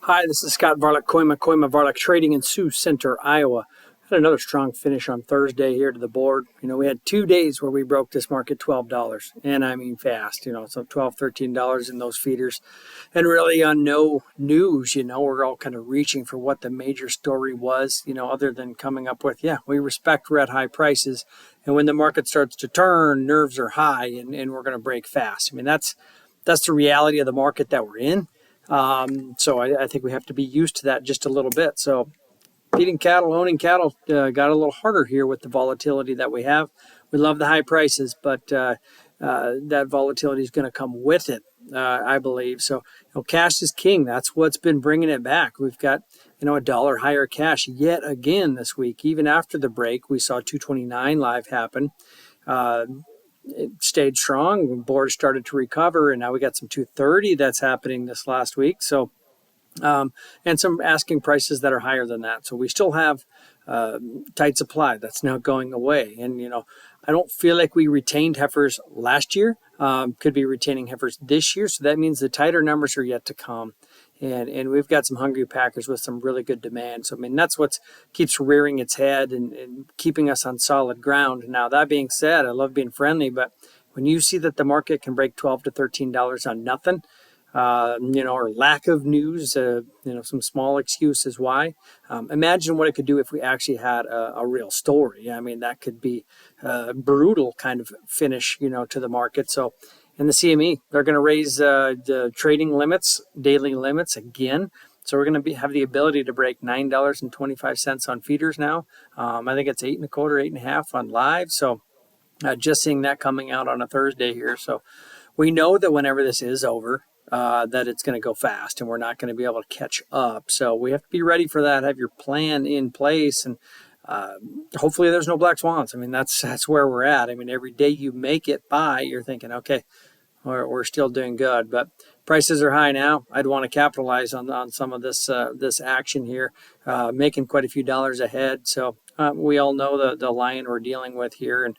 Hi, this is Scott Varilek, Varilek Trading in Sioux Center, Iowa. Had another strong finish on Thursday here to the board. We had 2 days where we broke this market $12, and I mean fast, so $12, $13 in those feeders. And really on no news, we're all kind of reaching for what the major story was, other than coming up with, we respect red high prices. And when the market starts to turn, nerves are high and we're going to break fast. I mean, that's the reality of the market that we're in. So I think we have to be used to that just a little bit. So feeding cattle, owning cattle got a little harder here with the volatility that we have. We love the high prices, but that volatility is going to come with it, I believe. So cash is king. That's what's been bringing it back. We've got a dollar higher cash yet again this week. Even after the break, we saw 229 live happen. It stayed strong. The board started to recover, and now we got some 230 that's happening this last week. So, and some asking prices that are higher than that. So we still have tight supply that's now going away. And I don't feel like we retained heifers last year. Could be retaining heifers this year. So that means the tighter numbers are yet to come. And we've got some hungry packers with some really good demand. So, I mean, that's what keeps rearing its head and keeping us on solid ground. Now, that being said, I love being friendly, but when you see that the market can break $12 to $13 on nothing, or lack of news, some small excuses why. Imagine what it could do if we actually had a real story. I mean, that could be a brutal kind of finish, to the market. So, and the CME, they're going to raise the trading limits, daily limits again. So we're going to have the ability to break $9.25 on feeders now. I think it's 8 1/4, 8 1/2 on live. So just seeing that coming out on a Thursday here. So we know that whenever this is over, that it's going to go fast and we're not going to be able to catch up. So we have to be ready for that, have your plan in place, and hopefully there's no black swans. I mean, that's where we're at. I mean, every day you make it by, you're thinking, okay, we're still doing good, but prices are high now. I'd want to capitalize on some of this action here, making quite a few dollars ahead. So we all know the lion we're dealing with here, and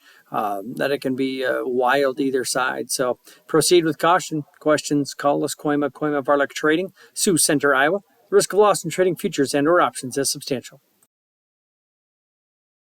that it can be wild either side. So proceed with caution. Questions, call us, Varilek Trading, Sioux Center, Iowa. The risk of loss in trading futures and or options is substantial.